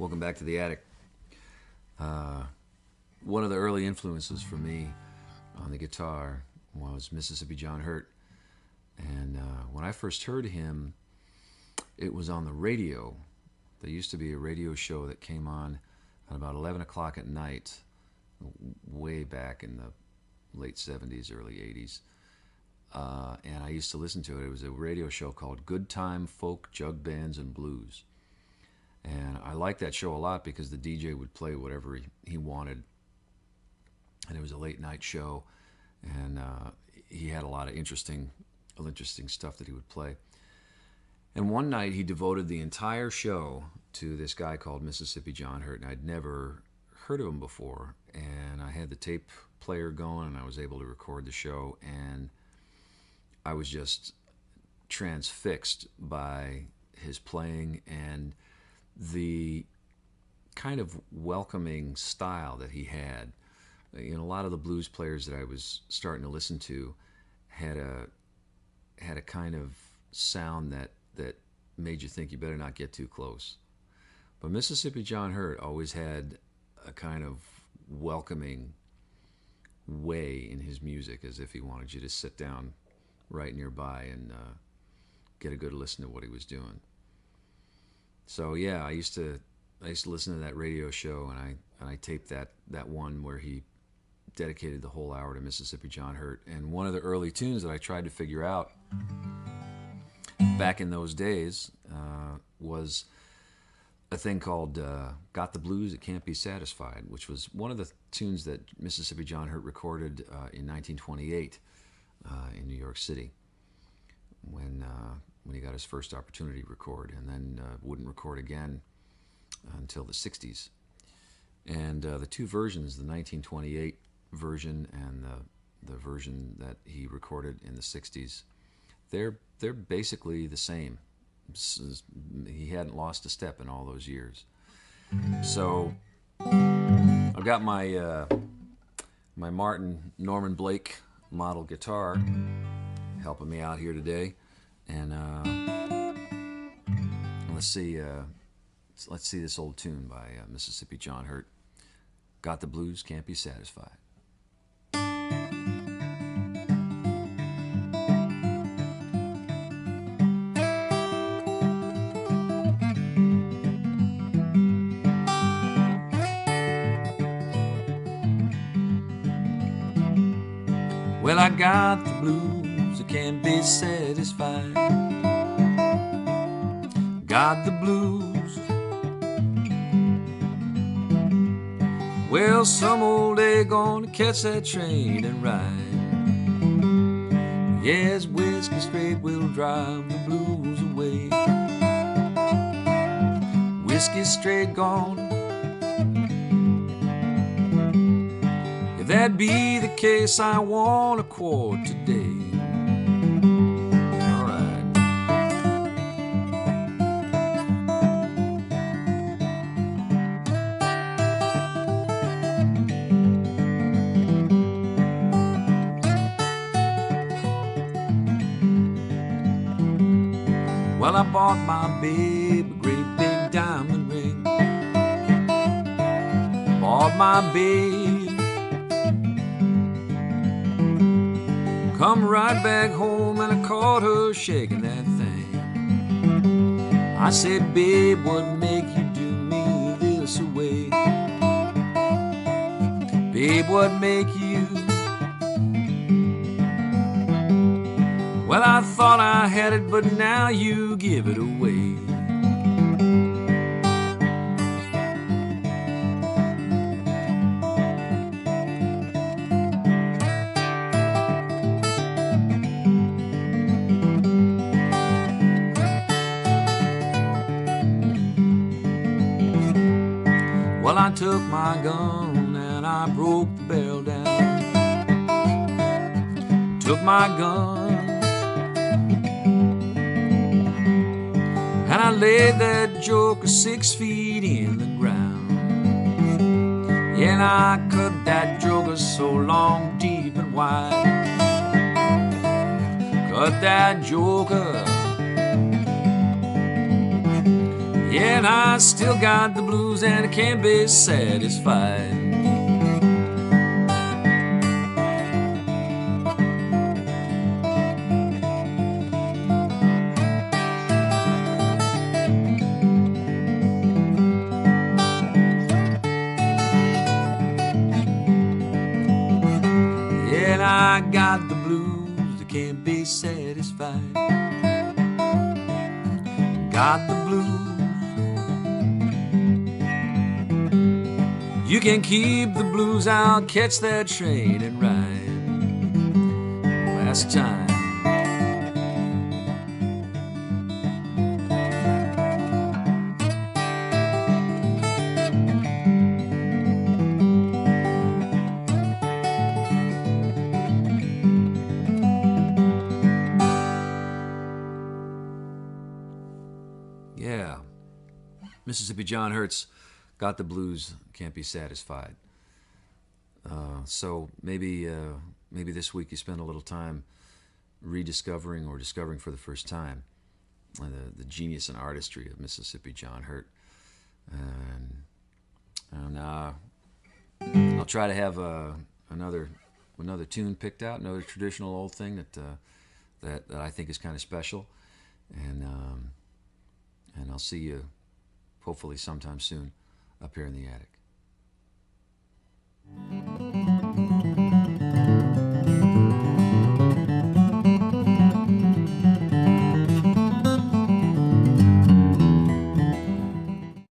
Welcome back to the attic. One of the early influences for me on the guitar was Mississippi John Hurt. And when I first heard him, it was on the radio. There used to be a radio show that came on at about 11 o'clock at night, way back in the late 70s, early 80s. And I used to listen to it. It was a radio show called Good Time Folk, Jug Bands, and Blues. And I liked that show a lot because the DJ would play whatever he wanted. And it was a late night show. And he had a lot of interesting stuff that he would play. And one night he devoted the entire show to this guy called Mississippi John Hurt. And I'd never heard of him before. And I had the tape player going and I was able to record the show. And I was just transfixed by his playing and the kind of welcoming style that he had. You know, a lot of the blues players that I was starting to listen to had a kind of sound that made you think you better not get too close. But Mississippi John Hurt always had a kind of welcoming way in his music, as if he wanted you to sit down right nearby and get a good listen to what he was doing. So yeah, I used to listen to that radio show, and I taped that one where he dedicated the whole hour to Mississippi John Hurt. And one of the early tunes that I tried to figure out back in those days was a thing called "Got the Blues, It Can't Be Satisfied," which was one of the tunes that Mississippi John Hurt recorded in 1928 in New York City when he got his first opportunity to record, and then wouldn't record again until the 60s. And the two versions, the 1928 version and the version that he recorded in the 60s, they're basically the same. He hadn't lost a step in all those years. So I've got my my Martin Norman Blake model guitar helping me out here today. And let's see this old tune by Mississippi John Hurt. Got the Blues, Can't Be Satisfied. Well, I got the blues, I can't be satisfied. Got the blues. Well, some old day gonna catch that train and ride. Yes, whiskey straight will drive the blues away. Whiskey straight gone. If that be the case, I want a quart today. All right. Well, I bought my babe a great big diamond ring. Bought my babe. Come right back home and I caught her shaking that thing. I said, babe, what make you do me this way? Babe, what make you? Well, I thought I had it, but now you give it away. Well, I took my gun and I broke the barrel down. Took my gun and I laid that joker 6 feet in the ground. Yeah, and I cut that joker so long, deep and wide. Cut that joker. Yeah, and I still got the blues and I can't be satisfied. Yeah, and I got the blues that can't be satisfied. Got the blues. You can keep the blues, I'll catch that train and ride. Last time. Yeah. Mississippi John Hurt's got the blues, can't be satisfied. So maybe this week you spend a little time rediscovering or discovering for the first time the genius and artistry of Mississippi John Hurt. And I'll try to have another tune picked out, another traditional old thing that I think is kind of special, and I'll see you hopefully sometime soon up here in the attic.